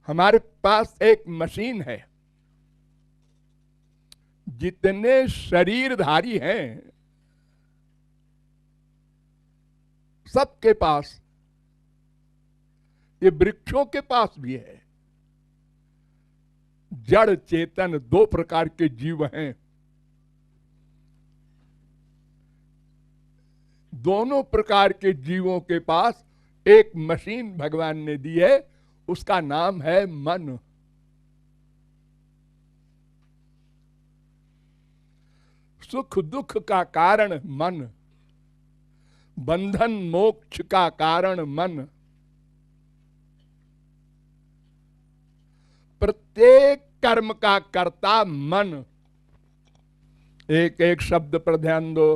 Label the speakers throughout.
Speaker 1: हमारे पास एक मशीन है। जितने शरीरधारी हैं सबके पास, ये वृक्षों के पास भी है, जड़ चेतन दो प्रकार के जीव हैं। दोनों प्रकार के जीवों के पास एक मशीन भगवान ने दी है, उसका नाम है मन। सुख दुख का कारण मन, बंधन मोक्ष का कारण मन। प्रत्येक कर्म का कर्ता मन। एक एक शब्द पर ध्यान दो।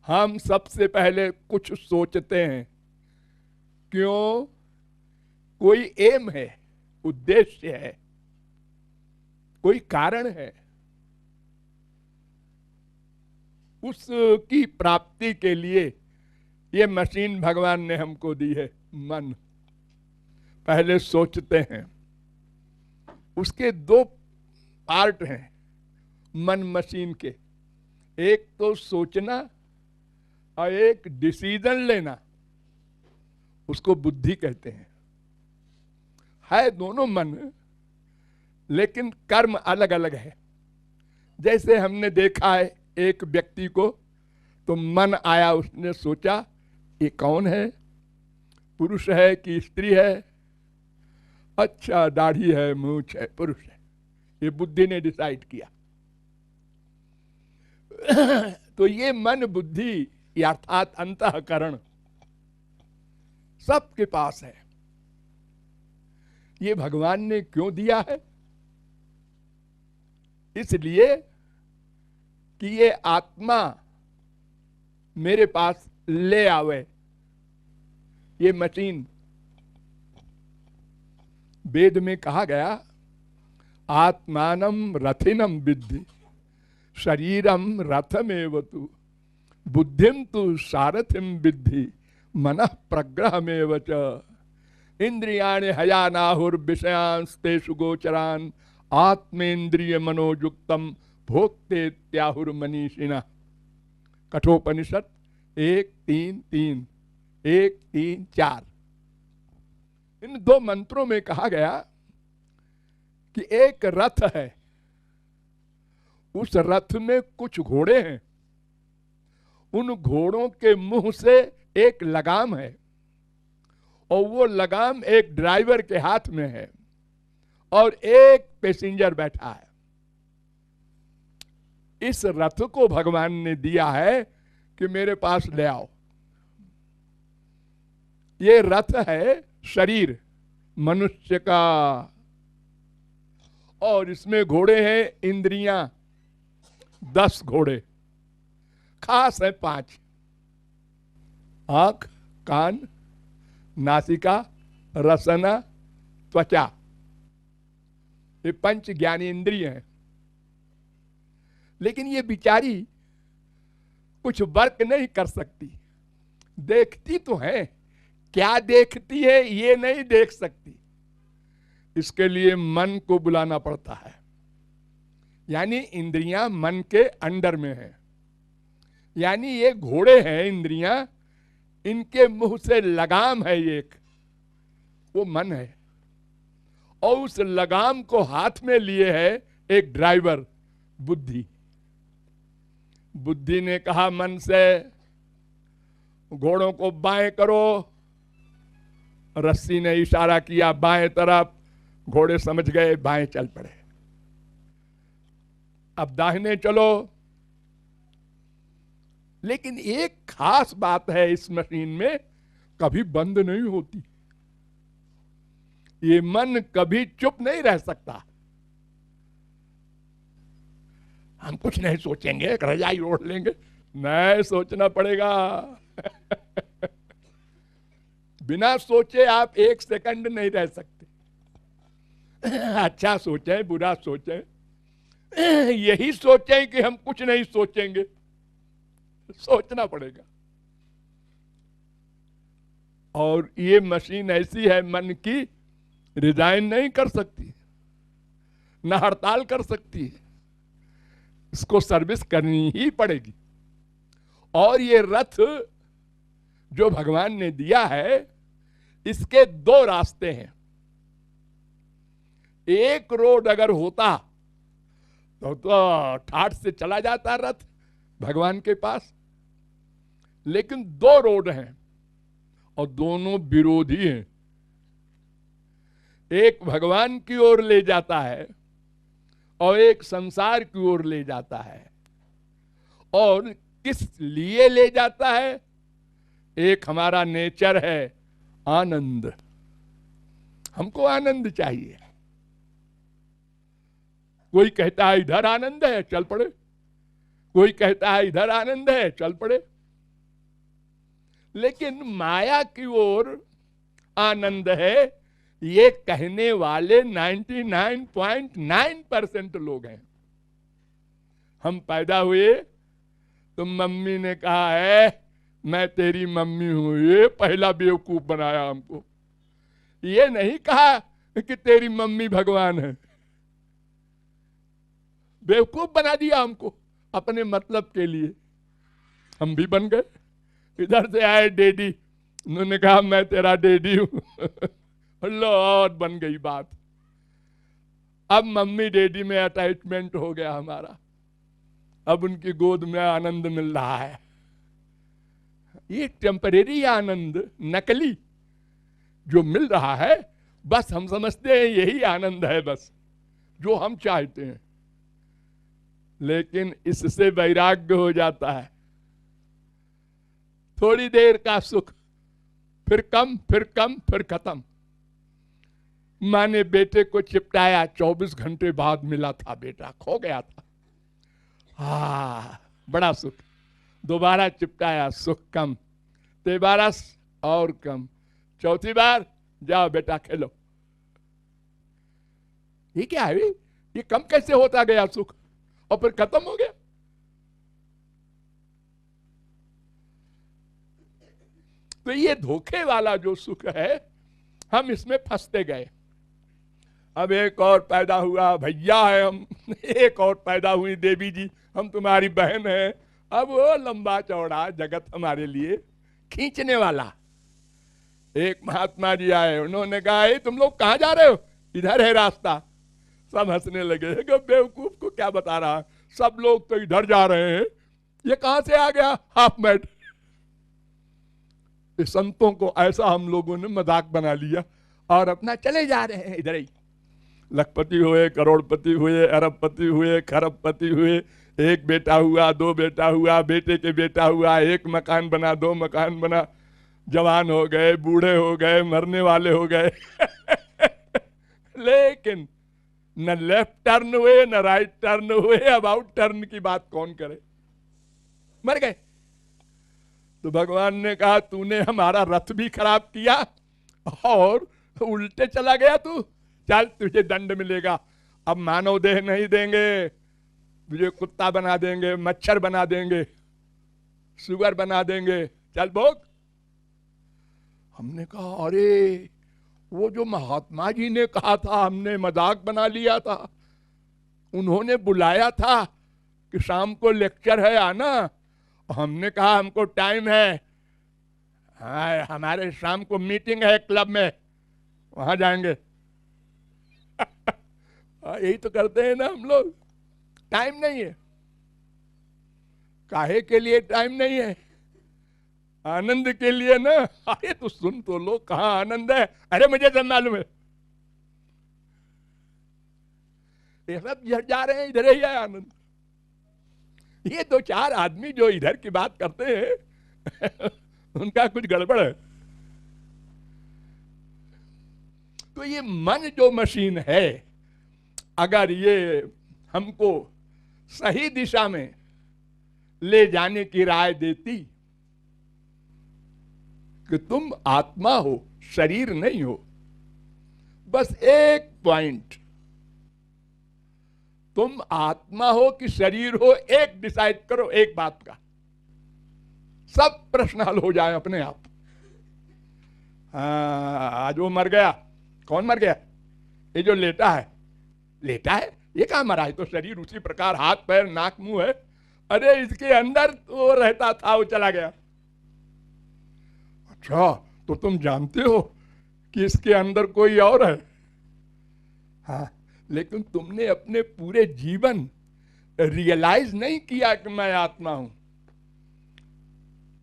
Speaker 1: हम सबसे पहले कुछ सोचते हैं, क्यों? कोई एम है, उद्देश्य है, कोई कारण है। उसकी प्राप्ति के लिए ये मशीन भगवान ने हमको दी है, मन। पहले सोचते हैं। उसके दो पार्ट हैं मन मशीन के, एक तो सोचना और एक डिसीजन लेना, उसको बुद्धि कहते हैं। है दोनों मन, लेकिन कर्म अलग अलग है। जैसे हमने देखा है एक व्यक्ति को, तो मन आया, उसने सोचा ये कौन है, पुरुष है कि स्त्री है, अच्छा दाढ़ी है, मूंछ है, पुरुष है, ये बुद्धि ने डिसाइड किया। तो ये मन बुद्धि अर्थात अंतःकरण सबके पास है। ये भगवान ने क्यों दिया है? इसलिए कि ये आत्मा मेरे पास ले आवे। ये मशीन, वेद में कहा गया, आत्मानम रथिनम विद्धि शरीरम रथमेव तु बुद्धिम तु सारथिम विद्धि मनः प्रग्रहमेव च इंद्रियाणि हयानाहुर्विषयांस्तेषु गोचरान् आत्मेन्द्रिय मनोयुक्तम भोक्ते त्याहुर्मनीषिणः। कठोपनिषद 1:3-3, 1-3-4। इन दो मंत्रों में कहा गया कि एक रथ है, उस रथ में कुछ घोड़े हैं, उन घोड़ों के मुंह से एक लगाम है और वो लगाम एक ड्राइवर के हाथ में है और एक पैसेंजर बैठा है। इस रथ को भगवान ने दिया है कि मेरे पास ले आओ। ये रथ है शरीर मनुष्य का, और इसमें घोड़े हैं इंद्रियां, 10 घोड़े, खास है 5। आंख, कान, नासिका, रसना, त्वचा, ये 5 ज्ञानी इंद्रिय हैं। लेकिन ये बिचारी कुछ वर्क नहीं कर सकती। देखती तो है, क्या देखती है ये नहीं देख सकती। इसके लिए मन को बुलाना पड़ता है, यानी इंद्रियां मन के अंडर में है। यानी ये घोड़े हैं इंद्रियां, इनके मुंह से लगाम है एक, वो मन है, और उस लगाम को हाथ में लिए है एक ड्राइवर बुद्धि। बुद्धि ने कहा मन से घोड़ों को बाएं करो, रस्सी ने इशारा किया बाएं तरफ, घोड़े समझ गए, बाएं चल पड़े। अब दाहिने चलो। लेकिन एक खास बात है इस मशीन में, कभी बंद नहीं होती। ये मन कभी चुप नहीं रह सकता। हम कुछ नहीं सोचेंगे, एक रजाई ओढ़ लेंगे, नहीं, सोचना पड़ेगा। बिना सोचे आप 1 सेकंड नहीं रह सकते। अच्छा सोचें, बुरा सोचें, यही सोचें कि हम कुछ नहीं सोचेंगे, सोचना पड़ेगा। और ये मशीन ऐसी है, मन की रिजाइन नहीं कर सकती, न हड़ताल कर सकती है, इसको सर्विस करनी ही पड़ेगी। और ये रथ जो भगवान ने दिया है, इसके दो रास्ते हैं। एक रोड अगर होता तो ठाठ से चला जाता रथ भगवान के पास, लेकिन दो रोड हैं और दोनों विरोधी हैं। एक भगवान की ओर ले जाता है और एक संसार की ओर ले जाता है। और किस लिए ले जाता है? एक हमारा नेचर है आनंद, हमको आनंद चाहिए। कोई कहता है इधर आनंद है, चल पड़े। कोई कहता है इधर आनंद है, चल पड़े। लेकिन माया की ओर आनंद है, ये कहने वाले 99.9% लोग हैं। हम पैदा हुए तो मम्मी ने कहा है मैं तेरी मम्मी हूं, ये पहला बेवकूफ बनाया हमको। ये नहीं कहा कि तेरी मम्मी भगवान है। बेवकूफ बना दिया हमको अपने मतलब के लिए। हम भी बन गए। इधर से आए डैडी, उन्होंने कहा मैं तेरा डैडी हूं। लो, और बन गई बात। अब मम्मी डैडी में अटैचमेंट हो गया हमारा। अब उनकी गोद में आनंद मिल रहा है। ये टेम्परेरी आनंद, नकली जो मिल रहा है, बस हम समझते हैं यही आनंद है, बस जो हम चाहते हैं। लेकिन इससे वैराग्य हो जाता है। थोड़ी देर का सुख, फिर कम, फिर कम, फिर खत्म। माँ ने बेटे को चिपटाया, 24 घंटे बाद मिला था बेटा, खो गया था। बड़ा सुख। दोबारा चिपटाया, सुख कम। तिबारा और कम। चौथी बार, जाओ बेटा खेलो। ये क्या है? ये कम कैसे होता गया सुख और फिर खत्म हो गया? तो ये धोखे वाला जो सुख है, हम इसमें फंसते गए। अब एक और पैदा हुआ, भैया है हम। एक और पैदा हुई, देवी जी हम तुम्हारी बहन है। अब वो लंबा चौड़ा जगत हमारे लिए खींचने वाला। एक महात्मा जी आए, उन्होंने कहा तुम लोग कहां जा रहे हो? इधर है रास्ता। सब हंसने लगे, बेवकूफ को क्या बता रहा है, सब लोग तो इधर जा रहे हैं, ये कहां से आ गया हाफ मैट? इस संतों को ऐसा हम लोगों ने मजाक बना लिया और अपना चले जा रहे हैं इधर ही। लखपति हुए, करोड़पति हुए, अरबपति हुए, खरबपति हुए, एक बेटा हुआ, दो बेटा हुआ, बेटे के बेटा हुआ, एक मकान बना, दो मकान बना, जवान हो गए, बूढ़े हो गए, मरने वाले हो गए। लेकिन न लेफ्ट टर्न हुए, न राइट टर्न हुए, अबाउट टर्न की बात कौन करे? मर गए। तो भगवान ने कहा तूने हमारा रथ भी खराब किया और उल्टे चला गया तू, चल तुझे दंड मिलेगा। अब मानव देह नहीं देंगे, तुझे कुत्ता बना देंगे, मच्छर बना देंगे, सुगर बना देंगे, चल भोग। हमने कहा अरे वो जो महात्मा जी ने कहा था, हमने मजाक बना लिया था। उन्होंने बुलाया था कि शाम को लेक्चर है आना। हमने कहा हमको टाइम है, हमारे शाम को मीटिंग है क्लब में, वहां जाएंगे। यही तो करते हैं ना हम लोग। टाइम नहीं है। काहे के लिए टाइम नहीं है? आनंद के लिए ना। अरे तो सुन तो लो, कहां आनंद है? अरे मुझे सब मालूम है, ये सब जा रहे हैं, इधर ही है आनंद। ये दो चार आदमी जो इधर की बात करते हैं उनका कुछ गड़बड़ है। तो ये मन जो मशीन है, अगर ये हमको सही दिशा में ले जाने की राय देती कि तुम आत्मा हो, शरीर नहीं हो, बस एक पॉइंट, तुम आत्मा हो कि शरीर हो, एक डिसाइड करो एक बात का, सब प्रश्न हल हो जाए अपने आप। हाँ, आज वो मर गया। कौन मर गया? ये जो लेटा है। लेटा है? ये कहाँ मरा है? तो शरीर उसी प्रकार, हाथ पैर नाक मुंह है। अरे इसके अंदर तो रहता था, वो चला गया। अच्छा, तो तुम जानते हो कि इसके अंदर कोई और है? हाँ, लेकिन तुमने अपने पूरे जीवन रियलाइज नहीं किया कि मैं आत्मा हूं।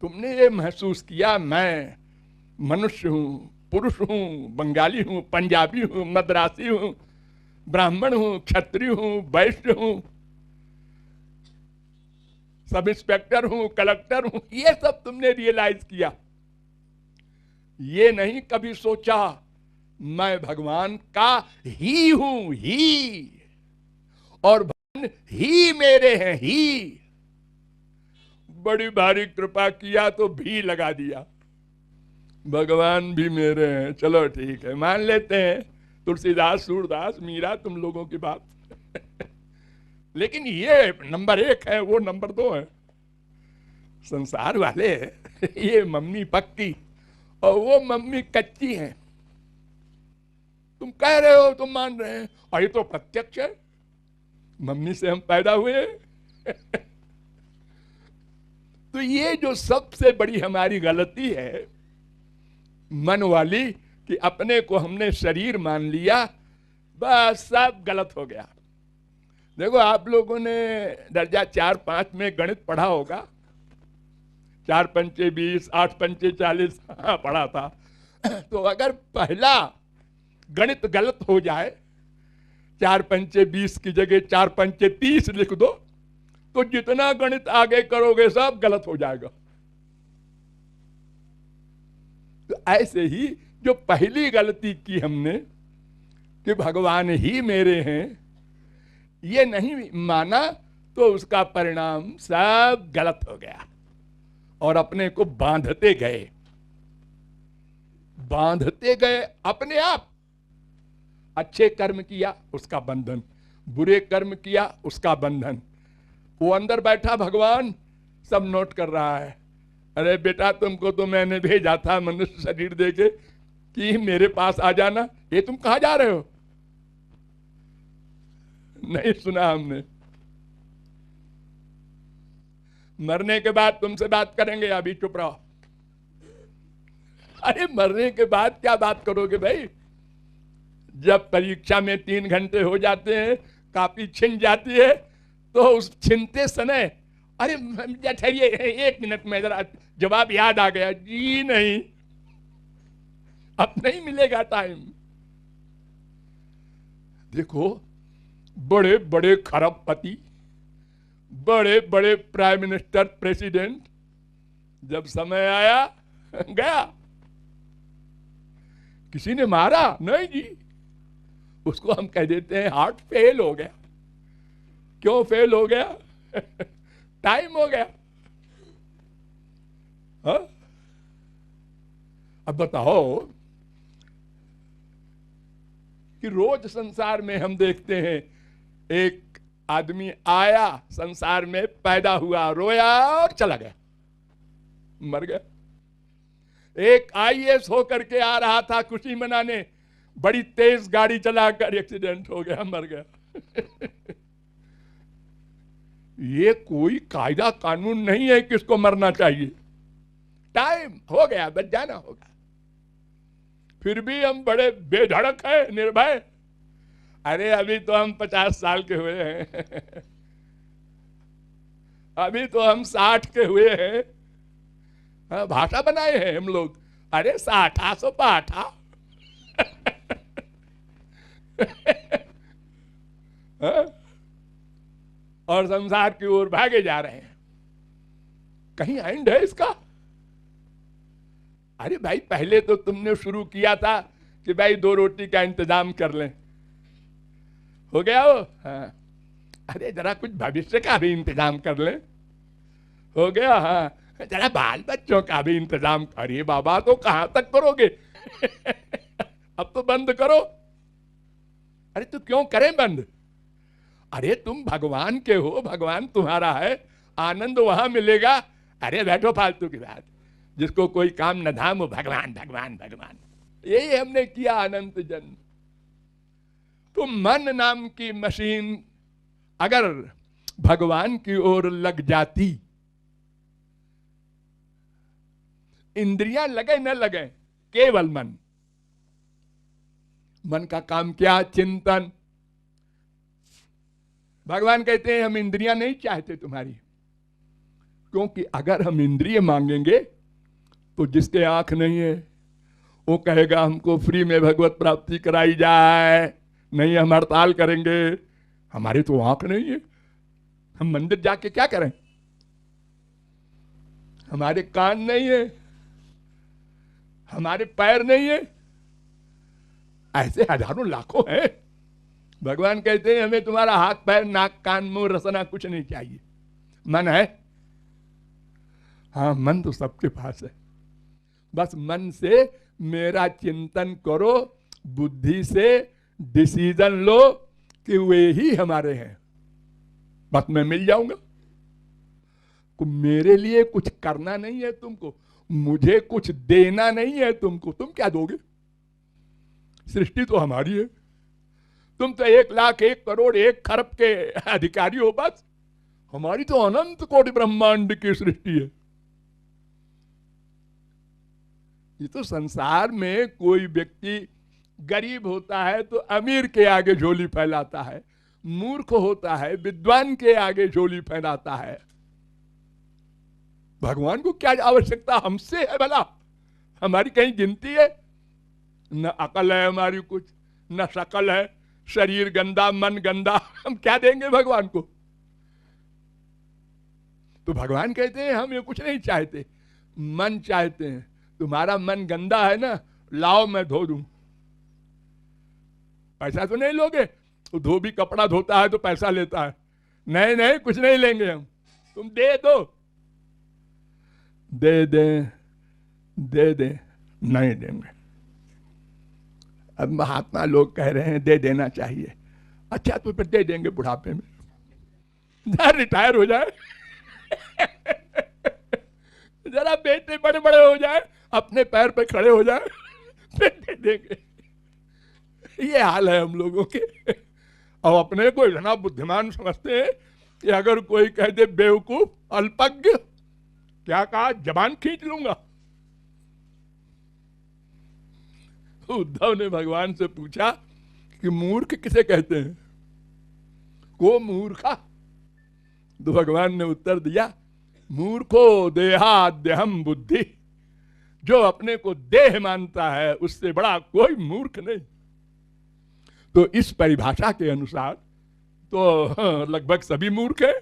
Speaker 1: तुमने ये महसूस किया मैं मनुष्य हूं, पुरुष हूं, बंगाली हूं, पंजाबी हूं, मद्रासी हूं, ब्राह्मण हूं, क्षत्रिय हूं, वैश्य हूं, सब इंस्पेक्टर हूं, कलेक्टर हूं। ये सब तुमने रियलाइज किया। ये नहीं कभी सोचा मैं भगवान का ही हूं, ही, और भगवान ही मेरे हैं, ही। बड़ी भारी कृपा किया तो भी लगा दिया। भगवान भी मेरे हैं, चलो ठीक है, मान लेते हैं। तुलसीदास, सूरदास, मीरा, तुम लोगों की बात। लेकिन ये नंबर 1 है, वो नंबर 2 है। संसार वाले ये मम्मी पक्की और वो मम्मी कच्ची है। तुम कह रहे हो, तुम मान रहे हैं, और ये तो प्रत्यक्ष है। मम्मी से हम पैदा हुए। तो ये जो सबसे बड़ी हमारी गलती है मन वाली, कि अपने को हमने शरीर मान लिया, बस सब गलत हो गया। देखो, आप लोगों ने दर्जा 4-5 में गणित पढ़ा होगा। 4 पंचे 20, 8 पंचे 40 पढ़ा था। तो अगर पहला गणित गलत हो जाए, 4 पंचे 20 की जगह 4 पंचे 30 लिख दो, तो जितना गणित आगे करोगे सब गलत हो जाएगा। तो ऐसे ही जो पहली गलती की हमने कि भगवान ही मेरे हैं, ये नहीं माना, तो उसका परिणाम सब गलत हो गया। और अपने को बांधते गए अपने आप। अच्छे कर्म किया उसका बंधन, बुरे कर्म किया उसका बंधन। वो अंदर बैठा भगवान सब नोट कर रहा है। अरे बेटा, तुमको तो मैंने भेजा था मनुष्य शरीर देके कि मेरे पास आ जाना। ये तुम कहां जा रहे हो? नहीं सुना हमने। मरने के बाद तुमसे बात करेंगे, अभी चुप रहो। अरे मरने के बाद क्या बात करोगे भाई? जब परीक्षा में 3 घंटे हो जाते हैं, कॉपी छिन जाती है, तो उस छिनते समय अरे ठहरिए 1 मिनट में जरा जवाब याद आ गया। जी नहीं, अब नहीं मिलेगा टाइम। देखो, बड़े बड़े खरबपति, बड़े बड़े प्राइम मिनिस्टर, प्रेसिडेंट, जब समय आया गया। किसी ने मारा? नहीं जी, उसको हम कह देते हैं हार्ट फेल हो गया। क्यों फेल हो गया? टाइम हो गया। हा? अब बताओ कि रोज संसार में हम देखते हैं, एक आदमी आया संसार में, पैदा हुआ, रोया और चला गया, मर गया। एक IAS होकर के आ रहा था खुशी मनाने, बड़ी तेज गाड़ी चलाकर एक्सीडेंट हो गया, मर गया। ये कोई कायदा कानून नहीं है कि इसको मरना चाहिए। टाइम हो गया, बच जाना होगा। फिर भी हम बड़े बेधड़क हैं, निर्भय। अरे अभी तो हम 50 साल के हुए हैं। अभी तो हम 60 के हुए हैं। भाषा बनाए हैं हम लोग। अरे 60 सो पाठा। और संसार की ओर भागे जा रहे हैं। कहीं एंड है इसका? अरे भाई, पहले तो तुमने शुरू किया था कि भाई 2 रोटी का इंतजाम कर लें, हो गया वो। हाँ, अरे जरा कुछ भविष्य का भी इंतजाम कर लें, हो गया। हाँ, जरा बाल बच्चों का भी इंतजाम। अरे बाबा, तो कहां तक करोगे? अब तो बंद करो। अरे तो क्यों करें बंद? अरे तुम भगवान के हो, भगवान तुम्हारा है, आनंद वहां मिलेगा। अरे बैठो, फालतू की बात। जिसको कोई काम न धाम वो भगवान भगवान भगवान। यही हमने किया अनंत जन्म। तो मन नाम की मशीन अगर भगवान की ओर लग जाती, इंद्रियां लगे न लगे, केवल मन, मन का काम क्या? चिंतन। भगवान कहते हैं हम इंद्रियां नहीं चाहते तुम्हारी, क्योंकि अगर हम इंद्रिय मांगेंगे तो जिसके आंख नहीं है वो कहेगा हमको फ्री में भगवत प्राप्ति कराई जाए, नहीं हम हड़ताल करेंगे। हमारे तो आंख नहीं है, हम मंदिर जाके क्या करें? हमारे कान नहीं है, हमारे पैर नहीं है। ऐसे हजारों लाखों हैं। भगवान कहते हैं हमें तुम्हारा हाथ पैर नाक कान मुंह रसना कुछ नहीं चाहिए। मन है? हाँ, मन तो सबके पास है। बस मन से मेरा चिंतन करो, बुद्धि से डिसीजन लो कि वे ही हमारे हैं, बस मैं मिल जाऊंगा। तो मेरे लिए कुछ करना नहीं है तुमको, मुझे कुछ देना नहीं है तुमको। तुम क्या दोगे? सृष्टि तो हमारी है। तुम तो 1 लाख 1 करोड़ 1 खरब के अधिकारी हो बस। हमारी तो अनंत कोटि ब्रह्मांड की सृष्टि है। ये तो संसार में कोई व्यक्ति गरीब होता है तो अमीर के आगे झोली फैलाता है, मूर्ख होता है विद्वान के आगे झोली फैलाता है। भगवान को क्या आवश्यकता हमसे है भला? हमारी कहीं गिनती है? न अकल है हमारी कुछ, न शकल है, शरीर गंदा मन गंदा, हम क्या देंगे भगवान को? तो भगवान कहते हैं हम ये कुछ नहीं चाहते, मन चाहते हैं। तुम्हारा मन गंदा है ना, लाओ मैं धो दूं। पैसा तो नहीं लोगे? तो धोबी कपड़ा धोता है तो पैसा लेता है। नहीं नहीं, कुछ नहीं लेंगे हम, तुम दे दो। दे दे नहीं देंगे। अब महात्मा लोग कह रहे हैं दे देना चाहिए। अच्छा तो फिर दे देंगे बुढ़ापे में, रिटायर हो जाए जरा बेटे बड़े बड़े हो जाए, अपने पैर पे खड़े हो जाए, फिर दे देंगे। ये हाल है हम लोगों के। और अपने को इतना बुद्धिमान समझते हैं कि अगर कोई कह दे बेवकूफ अल्पज्ञ, क्या कहा? जबान खींच लूंगा। उद्धव ने भगवान से पूछा कि मूर्ख किसे कहते हैं? को मूर्खा? तो भगवान ने उत्तर दिया, मूर्खो देहाद्यहम बुद्धि। जो अपने को देह मानता है उससे बड़ा कोई मूर्ख नहीं। तो इस परिभाषा के अनुसार तो लगभग सभी मूर्ख है।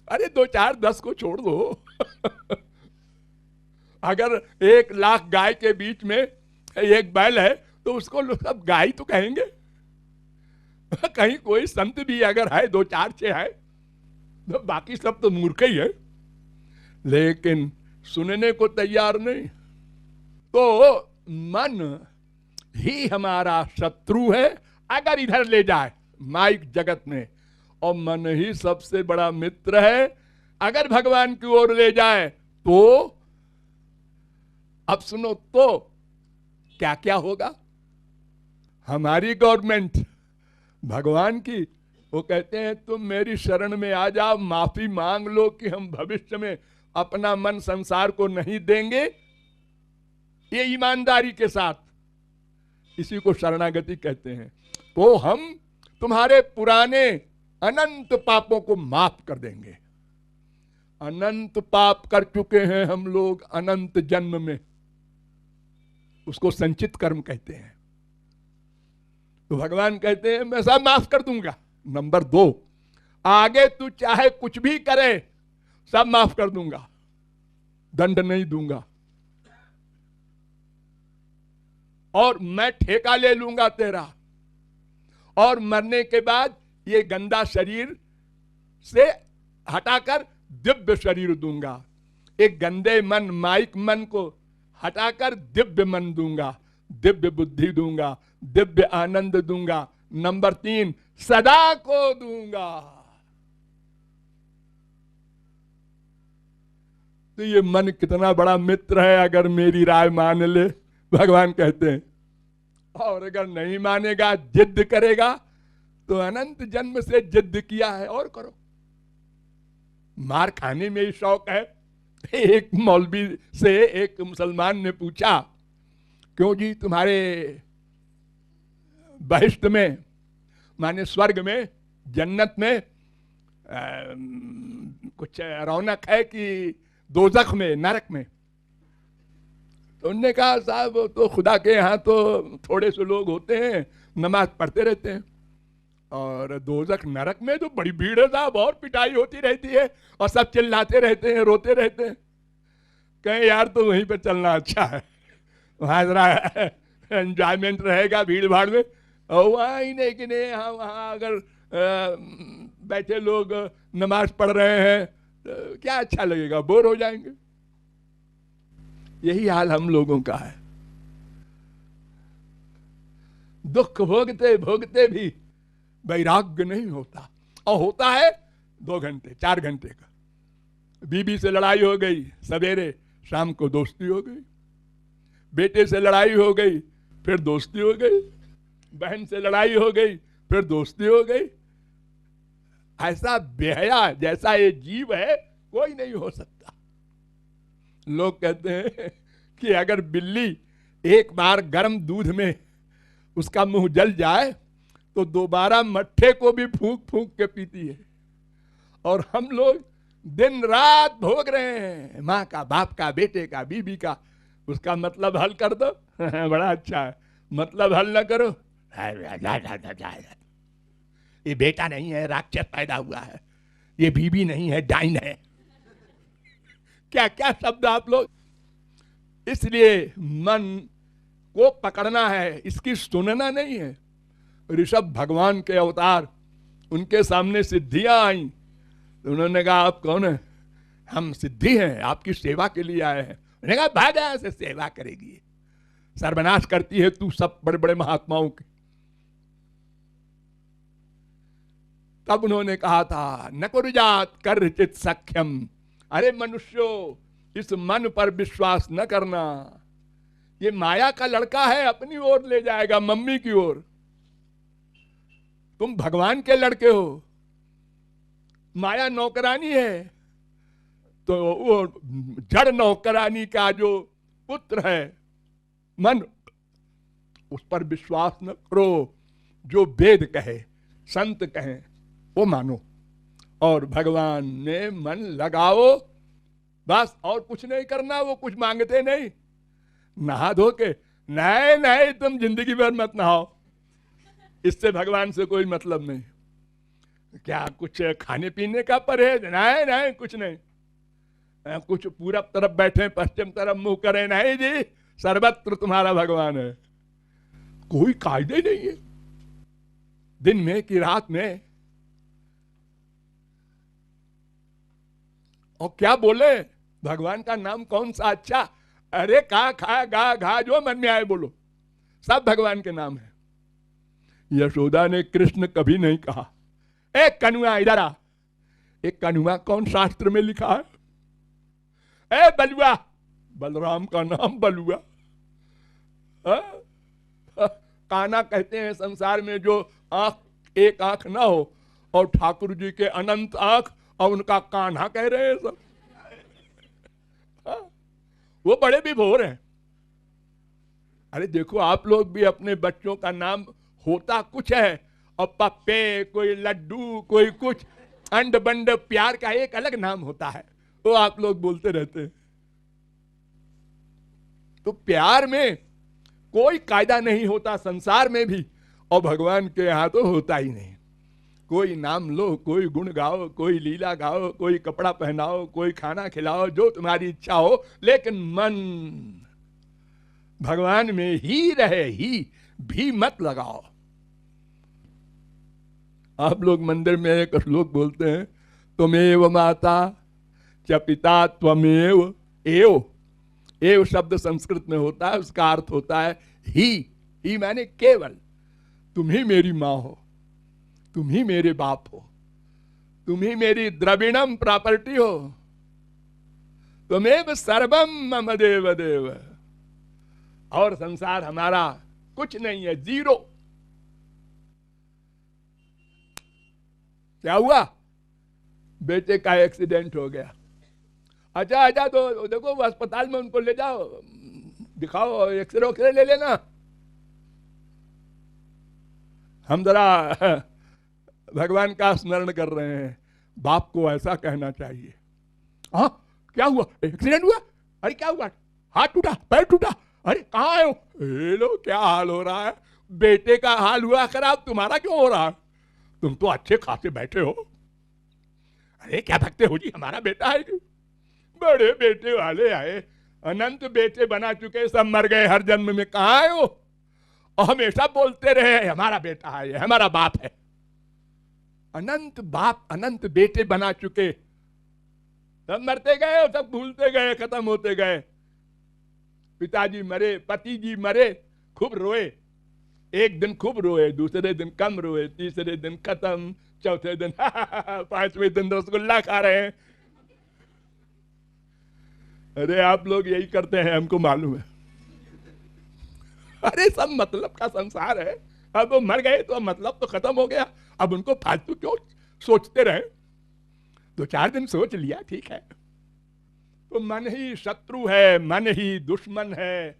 Speaker 1: अरे 2 4 10 को छोड़ दो अगर 1 लाख गाय के बीच में एक बैल है तो उसको लोग सब गाय तो कहेंगे। कहीं कोई संत भी अगर है 2 4 6 है तो बाकी सब तो मूर्ख ही है, लेकिन सुनने को तैयार नहीं। तो मन ही हमारा शत्रु है अगर इधर ले जाए माइक जगत में, और मन ही सबसे बड़ा मित्र है अगर भगवान की ओर ले जाए। तो अब सुनो तो क्या क्या होगा। हमारी गवर्नमेंट भगवान की, वो कहते हैं तुम मेरी शरण में आ जाओ, माफी मांग लो कि हम भविष्य में अपना मन संसार को नहीं देंगे, ये ईमानदारी के साथ, इसी को शरणागति कहते हैं। तो हम तुम्हारे पुराने अनंत पापों को माफ कर देंगे। अनंत पाप कर चुके हैं हम लोग अनंत जन्म में, उसको संचित कर्म कहते हैं। तो भगवान कहते हैं मैं सब माफ कर दूंगा। नंबर 2, आगे तू चाहे कुछ भी करे सब माफ कर दूंगा, दंड नहीं दूंगा, और मैं ठेका ले लूंगा तेरा, और मरने के बाद ये गंदा शरीर से हटाकर दिव्य शरीर दूंगा। एक गंदे मन माइक मन को हटाकर दिव्य मन दूंगा, दिव्य बुद्धि दूंगा, दिव्य आनंद दूंगा। नंबर 3, सदा को दूंगा। तो ये मन कितना बड़ा मित्र है अगर मेरी राय मान ले, भगवान कहते हैं। और अगर नहीं मानेगा, जिद करेगा, तो अनंत जन्म से जिद किया है और करो। मार खाने में ही शौक है। एक मौलवी से एक मुसलमान ने पूछा, क्यों जी तुम्हारे बहिष्ट में, माने स्वर्ग में, जन्नत में कुछ रौनक है कि दोजख में, नरक में? तो उन्होंने कहा साहब तो खुदा के यहाँ तो थोड़े से लोग होते हैं, नमाज पढ़ते रहते हैं, और दोजख नरक में तो बड़ी भीड़ है साहब, और पिटाई होती रहती है और सब चिल्लाते रहते हैं, रोते रहते हैं। कहें यार तो वहीं पे चलना अच्छा है, वहाँ जरा एंजॉयमेंट रहेगा भीड़ भाड़ में, और वहाँ ही नहीं कि नहीं, यहाँ वहाँ अगर बैठे लोग नमाज पढ़ रहे हैं तो क्या अच्छा लगेगा, बोर हो जाएंगे। यही हाल हम लोगों का है। दुख भोगते भोगते भी वैराग्य नहीं होता, और होता है 2 घंटे 4 घंटे का। बीबी से लड़ाई हो गई सवेरे, शाम को दोस्ती हो गई। बेटे से लड़ाई हो गई, फिर दोस्ती हो गई। बहन से लड़ाई हो गई, फिर दोस्ती हो गई। ऐसा बेहया जैसा ये जीव है कोई नहीं हो सकता। लोग कहते हैं कि अगर बिल्ली एक बार गर्म दूध में उसका मुंह जल जाए तो दोबारा मट्ठे को भी फूंक फूंक के पीती है। और हम लोग दिन रात भोग रहे हैं, माँ का, बाप का, बेटे का, बीबी का। उसका मतलब हल कर दो बड़ा अच्छा है, मतलब हल ना करो, ये बेटा नहीं है, राक्षस पैदा हुआ है, ये बीबी नहीं है, डाइन है। क्या क्या शब्द आप लोग। इसलिए मन को पकड़ना है, इसकी सुनना नहीं है। ऋषभ भगवान के अवतार, उनके सामने सिद्धियां आई, तो उन्होंने कहा आप कौन है? हम सिद्धि हैं, आपकी सेवा के लिए आए हैं। उन्होंने कहा भाग यहां से, सेवा करेगी, सर्वनाश करती है तू सब बड़े बड़े महात्माओं के। तब उन्होंने कहा था न कुरुजात कर्चित सख्यम, अरे मनुष्यों इस मन पर विश्वास न करना, ये माया का लड़का है, अपनी ओर ले जाएगा, मम्मी की ओर। तुम भगवान के लड़के हो, माया नौकरानी है, तो वो जड़ नौकरानी का जो पुत्र है मन, उस पर विश्वास न करो। जो वेद कहे, संत कहे, वो मानो, और भगवान ने मन लगाओ, बस। और कुछ नहीं करना, वो कुछ मांगते नहीं। नहा धो के, नहीं नहीं तुम जिंदगी भर मत नहाओ, इससे भगवान से कोई मतलब नहीं। क्या कुछ खाने पीने का परहेज? नहीं नहीं कुछ नहीं। कुछ पूरब तरफ बैठे, पश्चिम तरफ मुंह करें? नहीं जी, सर्वत्र तुम्हारा भगवान है। कोई कायदे नहीं है, दिन में कि रात में। और क्या बोले, भगवान का नाम कौन सा अच्छा? अरे का खा गा घा, जो मन में आए बोलो, सब भगवान के नाम है। यशोदा ने कृष्ण कभी नहीं कहा ए कनुआ इधर आ। एक कनुआ कौन शास्त्र में लिखा है? ए बलुआ, बलराम का नाम बलुआ। काना कहते हैं संसार में जो आंख, एक आंख ना हो, और ठाकुर जी के अनंत आंख, और उनका कान्हा कह रहे हैं सब। वो बड़े विभोर हैं। अरे देखो आप लोग भी अपने बच्चों का नाम होता कुछ है, और पप्पे, कोई लड्डू, कोई कुछ, अंड बंड, प्यार का एक अलग नाम होता है, वो आप लोग बोलते रहते हैं। तो प्यार में कोई कायदा नहीं होता संसार में भी, और भगवान के यहां तो होता ही नहीं। कोई नाम लो, कोई गुण गाओ, कोई लीला गाओ, कोई कपड़ा पहनाओ, कोई खाना खिलाओ, जो तुम्हारी इच्छा हो, लेकिन मन भगवान में ही रहे, ही भी मत लगाओ। आप लोग मंदिर में एक श्लोक बोलते हैं, त्वमेव माता च पिता त्वमेव एव। एव शब्द संस्कृत में होता है, उसका अर्थ होता है ही माने केवल। तुम ही मेरी माँ हो, तुम ही मेरे बाप हो, तुम ही मेरी द्रविणम प्रॉपर्टी हो, त्वमेव सर्वम मम देव देव। और संसार हमारा कुछ नहीं है, जीरो। क्या हुआ? बेटे का एक्सीडेंट हो गया। अच्छा अच्छा, तो देखो वो अस्पताल में उनको ले जाओ, दिखाओ, एक्सरे ले लेना। हम जरा भगवान का स्मरण कर रहे हैं, बाप को ऐसा कहना चाहिए। हाँ क्या हुआ? एक्सीडेंट हुआ? अरे क्या हुआ? हाथ टूटा, पैर टूटा? अरे कहाँ आए हो? लो क्या हाल हो रहा है? बेटे का हाल हुआ खराब, तुम्हारा क्यों हो रहा है? तुम तो अच्छे खासे बैठे हो। अरे क्या भगते हो जी, हमारा बेटा है। बड़े बेटे वाले आए, अनंत बेटे बना चुके, सब मर गए हर जन्म में, कहाँ आए हो? और हमेशा बोलते रहे हमारा बेटा है, हमारा बाप है। अनंत बाप, अनंत बेटे बना चुके, सब मरते गए, सब भूलते गए, खत्म होते गए। पिताजी मरे, पति जी मरे, खूब रोए, एक दिन खूब रोए, दूसरे दिन कम रोए, तीसरे दिन खत्म, चौथे दिन 5वें दिन रसगुल्ला खा रहे हैं। अरे आप लोग यही करते हैं, हमको मालूम है। अरे सब मतलब का संसार है, अब वो मर गए तो मतलब तो खत्म हो गया, अब उनको फालतू क्यों सोचते रहे? 2-4 दिन सोच लिया ठीक है। तो मन ही शत्रु है, मन ही दुश्मन है।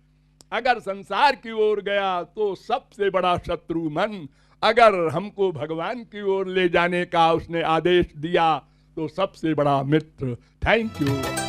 Speaker 1: अगर संसार की ओर गया तो सबसे बड़ा शत्रु मन, अगर हमको भगवान की ओर ले जाने का उसने आदेश दिया तो सबसे बड़ा मित्र। Thank you.